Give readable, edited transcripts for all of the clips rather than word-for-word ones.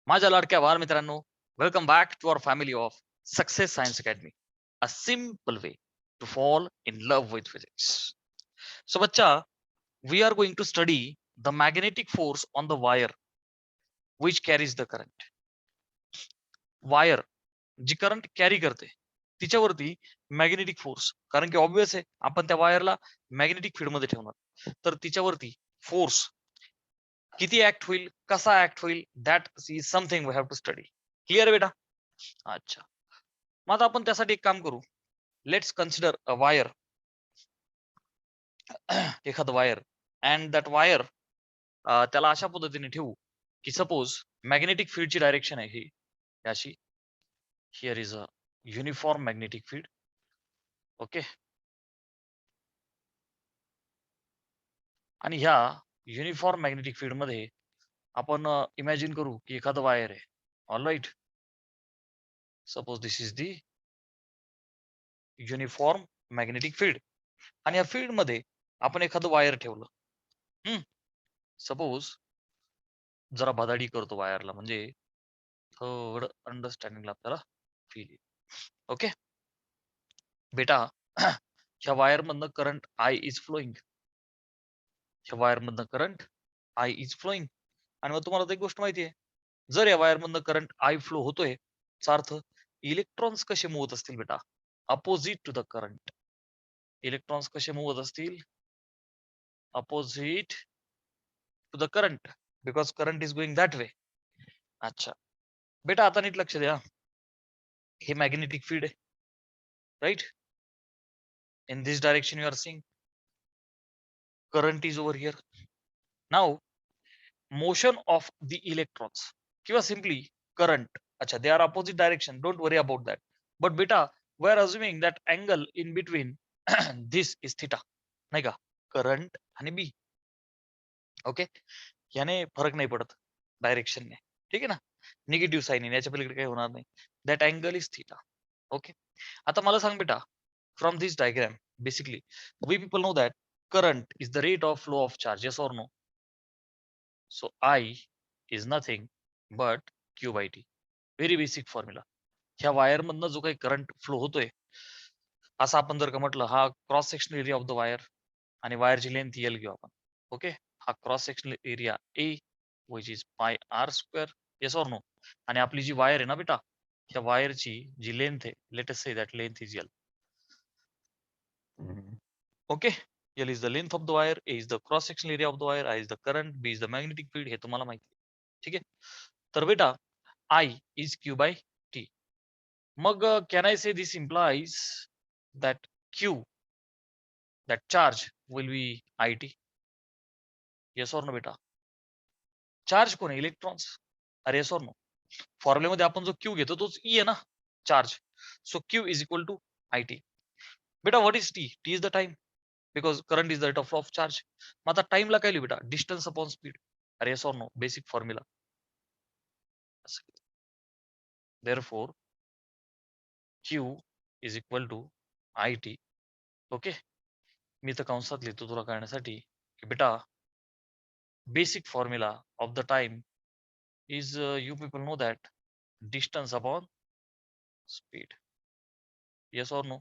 माझ्या लाडक्या बाल मित्रांनो, welcome back to our family of success science academy, a simple way to fall in love with physics. So बच्चा, we are going to study the magnetic force on the wire which carries the current. Wire जी current carry करते तिच्यावरती magnetic force, कारण की obvious आहे आपण त्या वायरला magnetic field मध्ये ठेवणार, तर तिच्यावरती फोर्स किती ऍक्ट होईल, कसा ऍक्ट होईल, that is something we have to study. Clear बेटा? अच्छा, मग आता आपण त्यासाठी एक काम करू. लेट्स कन्सिडर अ वायर, एखाद वायर, अँड दॅट वायर त्याला अशा पद्धतीने ठेवू की सपोज मॅग्नेटिक फील्डची डायरेक्शन आहे ही अशी. Here is a uniform magnetic field. Okay, आणि ह्या युनिफॉर्म मॅग्नेटिक फील्ड मध्ये आपण इमॅजिन करू की एखादं वायर आहे. All right, suppose this is the uniform magnetic field, आणि या फील्ड मध्ये आपण एखादं वायर ठेवलं. सपोज जरा बदाडी करतो वायरला, म्हणजे थोडं अंडरस्टँडिंगला आपल्याला फील येईल. ओके बेटा, ह्या वायर मधनं करंट आय इज फ्लोईंग. ह्या वायर मधनं करंट आय इज फ्लोईंग. आणि मग तुम्हाला तर एक गोष्ट माहिती आहे, जर या वायर मधनं करंट आय फ्लो होतोय, याचा अर्थ इलेक्ट्रॉन्स कसे मूव होत असतील बेटा? Opposite to the current. Electrons कसे मूव होत असतील? Opposite to the current, because current is going that way. अच्छा बेटा, आता नीट लक्ष द्या. हे मॅग्नेटिक फील्ड आहे, right? In this direction you are seeing current is over here. Now motion of the electrons, kiwa simply current, acha, they are opposite direction, don't worry about that. But beta, we are assuming that angle in between this is theta, nahi ka? Current आणि b. Okay, याने फरक नाही पडत direction ने, ठीक आहे ना? Negative sign याच्या पलीकडे काही होणार नाही. That angle is theta. Okay, आता मला सांग बेटा, from this diagram basically we people know that current is the rate of flow of charge, yes or no? So I is nothing but q by t. Very basic formula. ह्या wire मधनं जो काही current flow होतोय, असं आपण जर का म्हटलं, हा cross sectional area of the wire, आणि वायरची लेंथ एल घेऊ आपण. ओके, हा cross sectional area A which is pi r square, yes or no? आणि आपली जी वायर आहे ना बेटा, ह्या वायरची जी लेंथ आहे, let us say that length is L. Okay, L is the length of the wire, A is the cross sectional area of the wire, I is the current, B is the magnetic field. हे तुम्हाला माहिती आहे, ठीक आहे? तर बेटा I is Q by T. मग can I say this implies that Q, that charge will be IT? Yes or no बेटा? चार्ज कोण आहे? इलेक्ट्रॉन्स. अरे yes or no? फॉर्म्युल्यामध्ये आपण जो Q घेतो तोच E आहे ना, charge. So Q is equal to IT. बेटा what is T? T is the time, because current is the rate of flow of charge. मग आता टाइमला काय लिहू बेटा? Distance upon speed. अरे yes or no? Basic formula. Therefore Q is equal to IT. Okay, मी तर कंसात लिहितो तुला कळण्यासाठी की बेटा basic formula of the time is, you people know that, distance upon speed. Yes or no?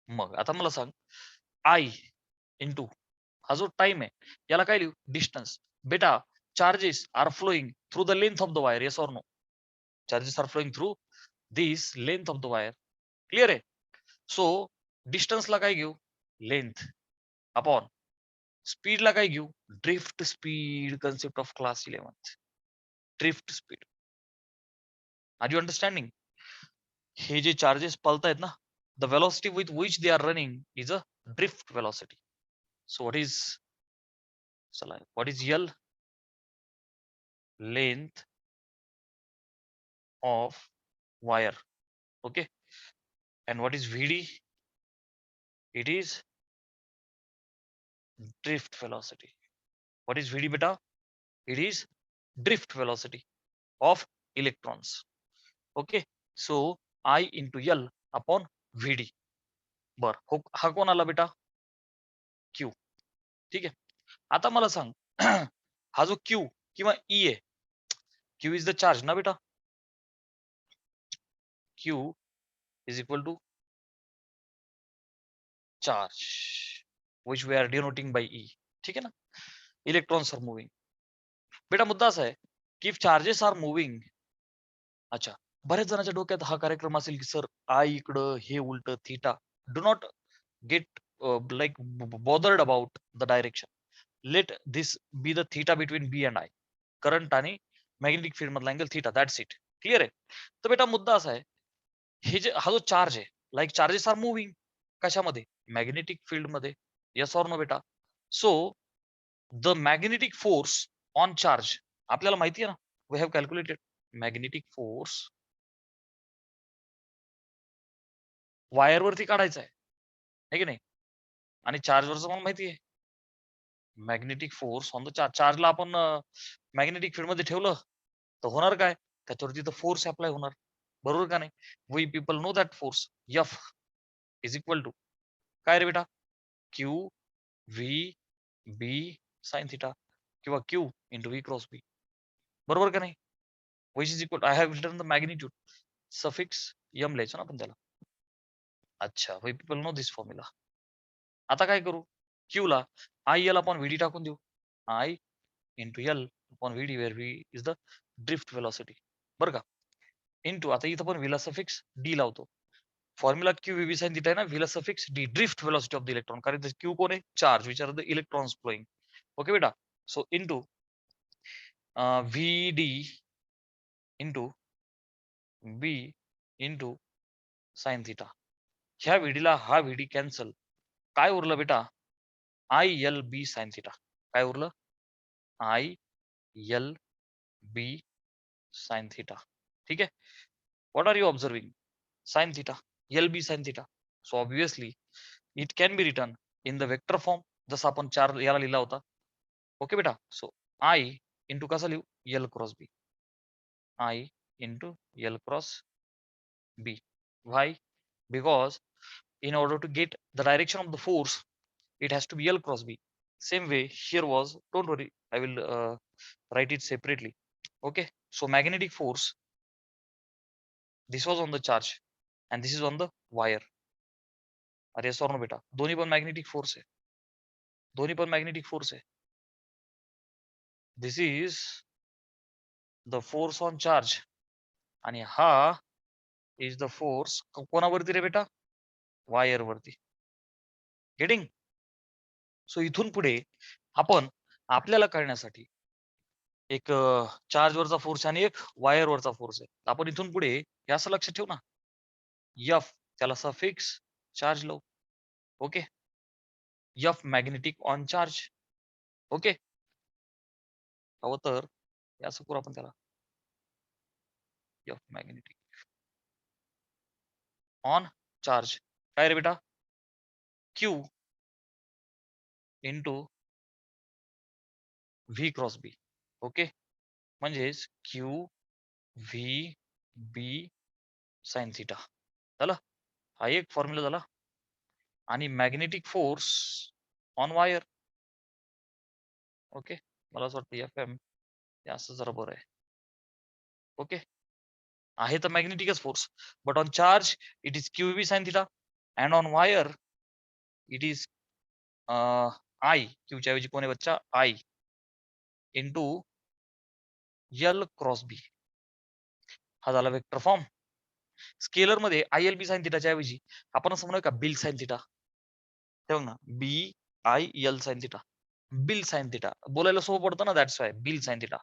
मग आता मला सांग, आय इंटू हा जो टाइम आहे याला काय लिहू? डिस्टन्स. बेटा charges are flowing through the length of the wire, yes or no? Charges are flowing through this length of the wire. Clear आहे? सो डिस्टन्सला काय घेऊ? लेंथ अपॉन स्पीडला काय घेऊ? Drift speed, concept of class 11. Drift speed. Are you understanding? हे जे चार्जेस पळतायत ना, the velocity with which they are running is a drift velocity. So what is L? Length of wire. Okay, and what is VD? It is drift velocity. What is VD beta? It is drift velocity of electrons. Okay, so I into L upon VD. बर, हा कोण आला बेटा? Q. ठीक आहे, आता मला सांग, हा जो Q किंवा E आहे, Q is the charge ना बेटा, Q is equal to charge which we are denoting by E. ठीक है ना, इलेक्ट्रॉन्स आर मूविंग. बेटा मुद्दा असा आहे की इफ चार्जेस आर मूविंग, अच्छा, बऱ्याच जणांच्या डोक्यात हा कार्यक्रम असेल की सर आय इकडं हे उलट theta. Do not gate like bothered about the direction. Let this be the theta between B and I. Current आणि मॅग्नेटिक फील्ड मधला angle theta, that's it. Clear आहे. तर बेटा मुद्दा असा आहे, हे जे हा जो चार्ज आहे, लाईक चार्जेस आर मुव्हिंग कशामध्ये, मॅग्नेटिक फील्ड मध्ये. यस ऑर नो बेटा. So the magnetic force on charge आपल्याला माहिती आहे ना, we have calculated magnetic force वायरवरती काढायचा आहे की नाही, आणि चार्जवरचं मला माहिती आहे magnetic force on the charge. चार्जला आपण मॅग्नेटिक फील्ड मध्ये ठेवलं तर होणार काय, त्याच्यावरती तर फोर्स अप्लाय होणार, बरोबर का नाही. We people know that force F is equal to काय रे बेटा, q v B sine theta किंवा q into v cross B, बरोबर का नाही. Which is equal, I have written the magnitude suffix M लिहायचं ना आपण त्याला. अच्छा, we people know this formula. आता काय करू, क्यू ला आय एल अपॉन व्हीडी टाकून देऊ, I into L upon V D where V is the drift velocity, बरं का. इंटू आता इथं पण व्हीला सफिक्स डी लावतो. Formula Q V sine theta आहे ना, व्हीला suffix D drift velocity of the electron, कारण क्यू कोण आहे, charge which are the electrons flowing. Okay बेटा. So into V D into B into sine theta. ह्या व्हीडीला हा व्हीडी कॅन्सल, काय उरलं बेटा, I L B sine theta. काय उरलं, I L B sine theta. ठीक आहे. What are you observing, sine theta, L B sine theta. So obviously it can be written in the vector form, जसा आपण चार याला लिहिला होता. ओके बेटा. सो आय इंटू कसा लिहू, L cross B, I into L cross B. Why, because in order to get the direction of the force it has to be L cross B. Same way here was, don't worry, I will write it separately. Okay, so magnetic force, this was on the charge and this is on the wire. अरे yes or no बेटा, दोन्ही पण magnetic force आहे, दोन्ही पण magnetic force आहे. This is the force on charge आणि हा इज द फोर्स कोणावरती रे बेटा, वायर वरती. गेटिंग. सो इथून पुढे आपण आपल्याला कळण्यासाठी एक चार्ज वरचा फोर्स आणि एक वायर वरचा फोर्स आहे. आपण इथून पुढे हे असं लक्षात ठेवू ना, एफ त्याला सफिक्स चार्ज लावू. Okay, F magnetic on charge. Okay, हवं तर हे असं करू आपण त्याला, एफ मॅग्नेटिक ऑन चार्ज. काय रे बेटा, क्यू इंटू व्ही क्रॉस बी. ओके, म्हणजेच Q v B sine theta झालं. हा एक फॉर्म्युला झाला. आणि magnetic force on wire. Okay, मला असं वाटतं एफ एम हे असं जरा बरं आहे. ओके, आहे तर मॅग्नेटिकच force, but on charge it is Q B sine theta and on wire it is I, क्यूच्या ऐवजी कोण आहे बच्चा, I into L cross B. हा झाला वेक्टर फॉर्म. स्केलर मध्ये आय एल बी साइन थिटाच्या ऐवजी आपण असं म्हणूया का, बिल साइन थिटा ठेव ना, B I L sine theta, B I L sine theta बोलायला सोपं पडतं ना, that's why B I L sine theta,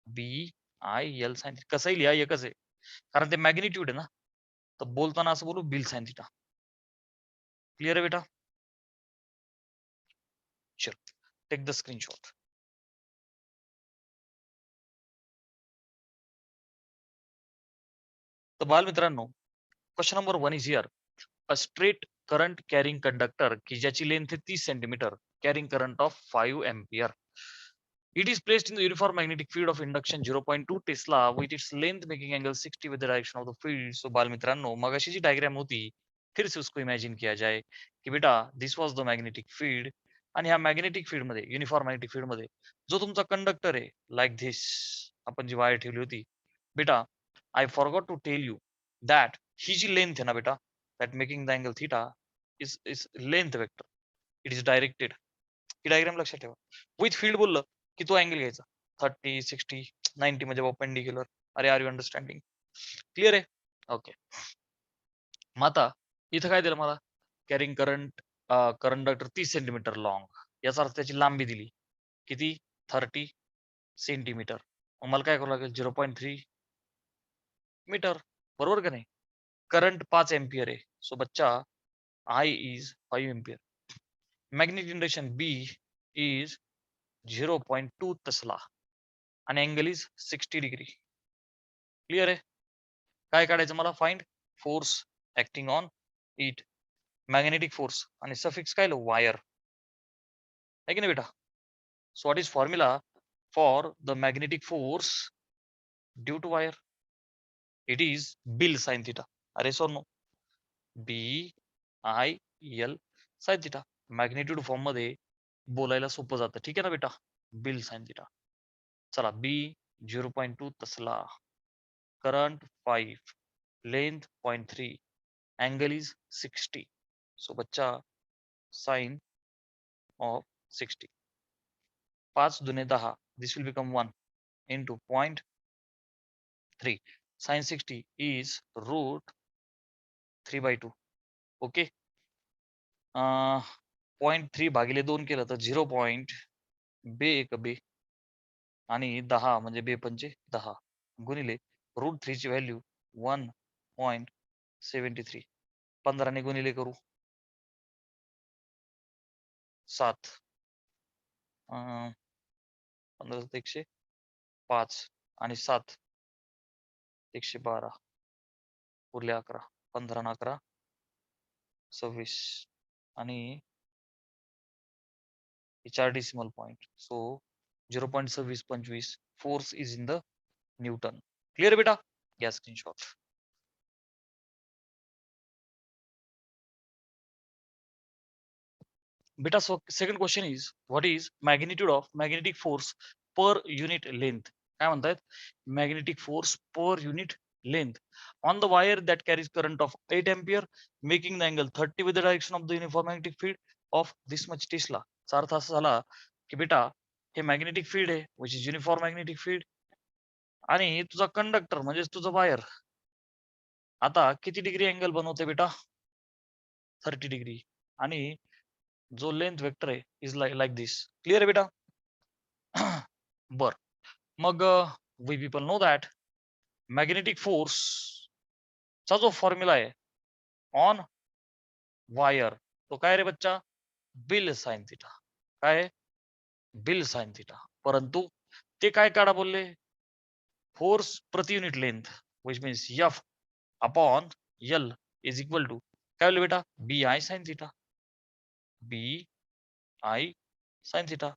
B I L sine. कसंही लिहा एकच आहे, कारण ते मॅग्निट्यूड आहे ना, तर बोलताना असं बोलू बिल साइन थिटा. क्लिअर आहे बेटा. चल, टेक द स्क्रीनशॉट. तर बालमित्रांनो, question number 1 is here. A straight current carrying conductor की ज्याची लेंथ आहे 30 centimetre, carrying current of 5 ampere. It is placed in the uniform magnetic field of induction 0.2 Tesla with its length making angle 60 with the direction of the field. So बालमित्रांनो, मगाशी जी diagram होती, फिर से उसको imagine KIA जाए की बेटा दिस was the magnetic field, आणि ह्या मॅग्नेटिक फील्ड मध्ये, युनिफॉर्म मॅग्नेटिक फील्ड मध्ये जो तुमचा कंडक्टर आहे, लाईक धिस आपण जी वायर ठेवली होती बेटा, I forgot to tell you that ही जी लेंथ आहे ना बेटा, that making the angle theta is length vector, it is directed. ही डायग्राम लक्षात ठेवा. विथ फील्ड बोललं की तो अँगल घ्यायचा 30, 60, 90 म्हणजे परपेंडिक्युलर. अरे आर यू अंडरस्टँडिंग? क्लिअर आहे? ओके. मग आता इथं काय दिलं मला? Carrying current conductor 30 centimetre long, याचा अर्थ त्याची लांबी दिली किती? 30 सेंटीमीटर. मग मला काय करावं लागेल? 0.3 मीटर, बरोबर का नाही? करंट 5 एम्पियर आहे. सो बच्चा I is 5 ampere. Magnetic induction B is 0.2 तस्ला आणि अँगल इज 60 डिग्री. क्लिअर आहे? काय काढायचं मला? Find force acting on it, magnetic force आणि सफिक्स काय? वायर आहे की नाही बेटा? So what is formula for the magnetic force due to wire? It is B I L sine theta. अरे so no, BIL sine theta. Magnitude form मध्ये बोलायला सोपं जातं, ठीक आहे ना बेटा? B I L sine theta. चला, B 0.2 tesla, current 5, length 0.3, angle is 60. So बच्चा sin of 60. 5 दुने 10. This will become 1 into 0.3. Sin 60 is root 3 by 2. Okay. 0.3 भागिले 2 केलं तर 0. बे एक बे आणि 10 म्हणजे बे पंचे 10 गुणिले √3 ची व्हॅल्यू 1.73. 15 ने गुणिले करू 7. 15 105 आणि 7 112 उरले 11. 15 आणि 11 26 आणि 4 decimal point. So 0.2625 force is in the Newton. Clear बेटा? घ्या स्क्रीनशॉट. बेटा second question is what is magnitude of magnetic force per unit length? काय म्हणतायत? Magnetic force per unit length on the wire that carries current of 8 ampere making the angle 30 with the direction of the uniform magnetic field of this much Tesla. चा अर्थ असा झाला की बेटा हे magnetic field आहे which is uniform magnetic field, आणि तुझा कंडक्टर म्हणजे तुझं वायर आता किती डिग्री अँगल बनवते बेटा? 30 डिग्री. आणि जो लेंथ वेक्टर आहे इज लाईक दिस. क्लिअर आहे बेटा? बर, मग we people know that magnetic force चा जो फॉर्म्युला आहे ऑन वायर तो काय रे बच्चा? B I L sine theta. काय? B I L sine theta. परंतु ते काय काढा बोलले? फोर्स प्रति unit length which means F upon L is equal to काय बोलले बेटा? BI sine theta. BI sine theta.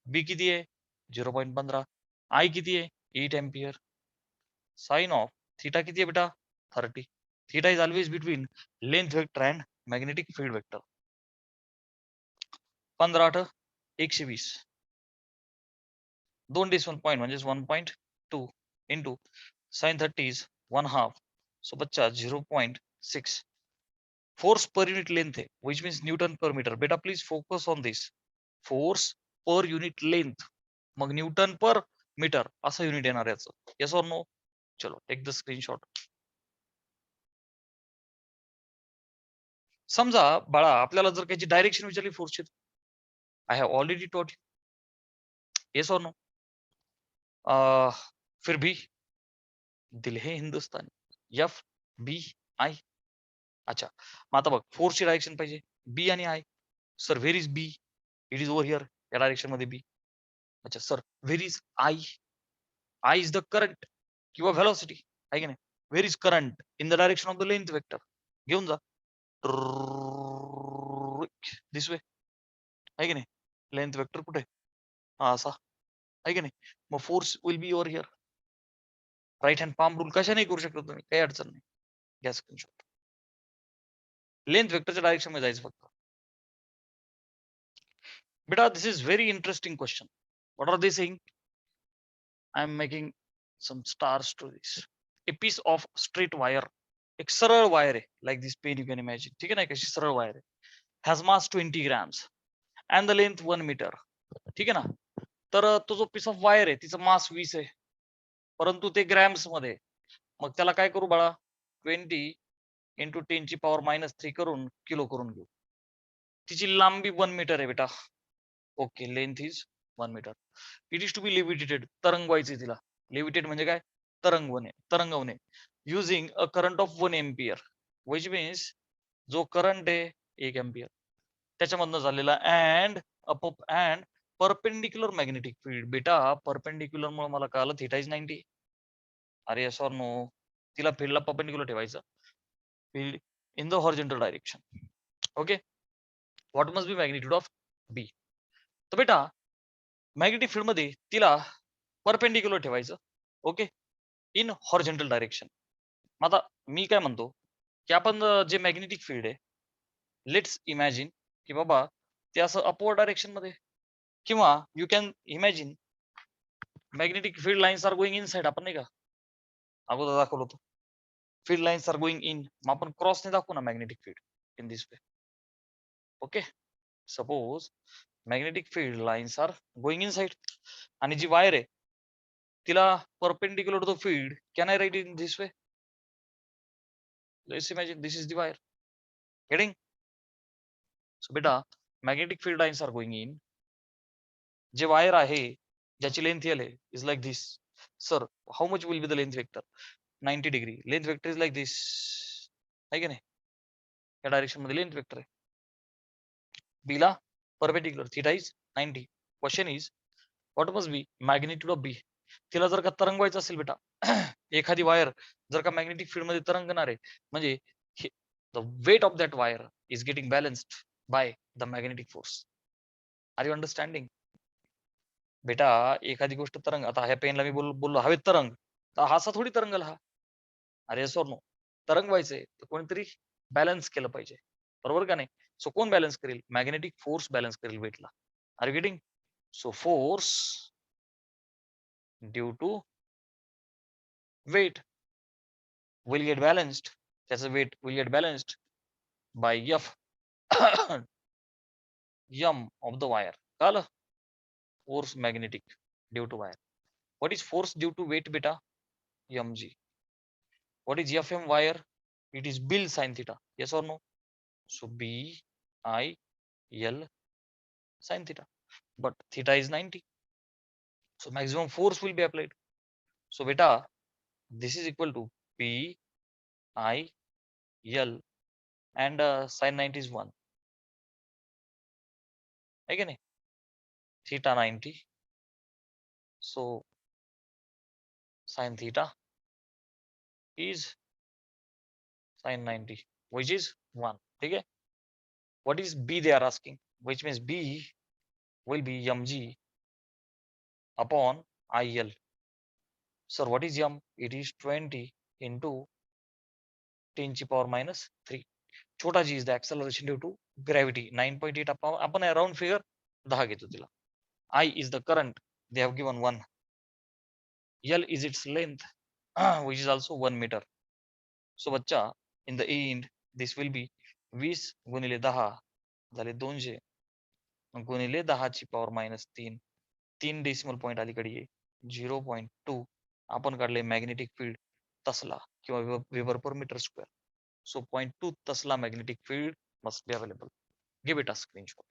B किती आहे? 0.15. I किती आहे? 8 एम्पियर. साइन ऑफ थीटा किती आहे बेटा? 30. Theta is always between length vector and magnetic field vector. 15 8 120. 2 decimal point म्हणजे 1.2 इंटू साइन 30 इज 1/2. सो बच्चा 0.6. फोर्स पर युनिट लेंथ है which means newton per metre. बेटा please focus on this. Force per unit length, मग newton per metre असं unit येणार याचं. Yes or no? चलो take the screenshot. समजा बाळा आपल्याला जर त्याची डायरेक्शन विचारली फोर्सची, I have already taught you. Yes or no? फिर भी दिल है हिंदुस्तानी. FBI. अच्छा, मग आता बघ फोर्सची डायरेक्शन पाहिजे B आणि I. Sir where is B? It is over here या डायरेक्शन मध्ये B. अच्छा sir where is I? I is the current किंवा व्हेलॉसिटी आहे की नाही? Where is current? In the direction of the length vector. घेऊन जा दिस वे आहे की नाही? लेंथ वेक्टर कुठे? हा असा आहे की नाही? मग force will be over here. Right hand palm rule कशा नाही करू शकता तुम्ही, काही अडचण नाही. घ्या स्क्रीनशॉट. लेंथ वेक्टरच्या डायरेक्शन मध्ये जायचं फक्त. बेटा this is very interesting question. What are they saying? I am making some stars to this. A piece of straight wire, एक सरळ वायर आहे, like this pen you can imagine, ठीक आहे ना, कशी सरळ वायर आहे, has mass 20 grams and the length 1 meter, ठीक आहे ना. तर तो जो piece of wire आहे तिचं मास 20 आहे, परंतु ते ग्रॅम्स मध्ये आहे. मग त्याला काय करू बाळा, 20 into 10 ची power -3 करून किलो करून घेऊ. तिची लांबी 1 मीटर आहे बेटा. Okay, length is 1 metre. It is to be levitated, तरंगवायचे तिला. लेव्हिटेड म्हणजे काय, तरंगवणे using a current of 1 ampere, which means जो करंट आहे 1 एम्पियर त्याच्यामधनं झालेला, and and perpendicular magnetic field. बेटा परपेंडिक्युलर मुळे मला कळालं थिटा इज 90. अरे यस और नो, तिला फील्डला परपेंडिक्युलर ठेवायचं, field in the horizontal direction. Okay, what must be magnitude of B. तर बेटा मॅग्नेटिक फील्ड मध्ये तिला परपेंडिक्युलर ठेवायचं, ओके, इन हॉरिझॉन्टल डायरेक्शन. आता मी काय म्हणतो की आपण जे मॅग्नेटिक फील्ड आहे, लेट्स इमॅजिन की बाबा ते असं अपवर्ड डायरेक्शन मध्ये, किंवा you can imagine magnetic field lines are going inside. आपण नाही का अगोदर दाखवलं होतं, field lines are going in, मग आपण क्रॉसने दाखवू ना magnetic field in this way. Okay, suppose magnetic field lines are going inside, आणि जी वायर आहे तिला perpendicular to the field, can I write in this way. Let's imagine this is the wire, getting. So बेटा magnetic field lines are going in, जे wire आहे ज्याची length L आहे is like this. Sir how much will be the length vector, 90 degree. Length vector is like this, आहे की नाही, या direction मध्ये लेंथ वेक्टर आहे. बी ला perpendicular, theta is 90. Question is what must be magnitude of B. तिला जर का तरंगवायचं असेल बेटा, एखादी वायर जर का मॅग्नेटिक फील्ड मध्ये तरंगणार आहे, म्हणजे the weight of that wire is getting balanced by the magnetic force. Are you understanding. बेटा एखादी गोष्ट तरंग, आता ह्या पेनला मी बोललो हवेत तरंग, तर हा असा थोडी तरंगल हा. अरे सर नो, तरंगवायचंय तर कोणीतरी बॅलन्स केलं पाहिजे, बरोबर का नाही. सो कोण बॅलन्स करेल, मॅग्नेटिक फोर्स बॅलन्स करेल वेटला. Are you getting. So force due to weight will get balanced, त्याचं weight will get balanced by F M of the wire. कळलं, force magnetic due to wire. What is force due to weight beta? mg. What is Fm wire? It is Bill sin theta. Yes or no? So B I L sin theta, but theta is 90, so maximum force will be applied. So beta this is equal to P I L, and sin 90 is 1, है की नाही, theta 90, so sin theta is sin 90, which is 1. ठीक है. What is B they are asking, which means B will be mg upon IL. Sir, what is m? It is 20 into 10 ची power -3. छोटा g is the acceleration due to gravity, 9.8. आपण round figure 10 घेतो तिला. I is the current, they have given 1. L is its length, which is also 1 meter. So बच्चा, in the end this will be 20 गुणिले 10 झाले 200 गुणिले 10 ची power -3. 3 decimal point अलीकडे ये, 0.2. आपण काढले मॅग्नेटिक फील्ड तसला किंवा weber per metre square. So 0.2 tesla magnetic field must be available. Give it a screenshot.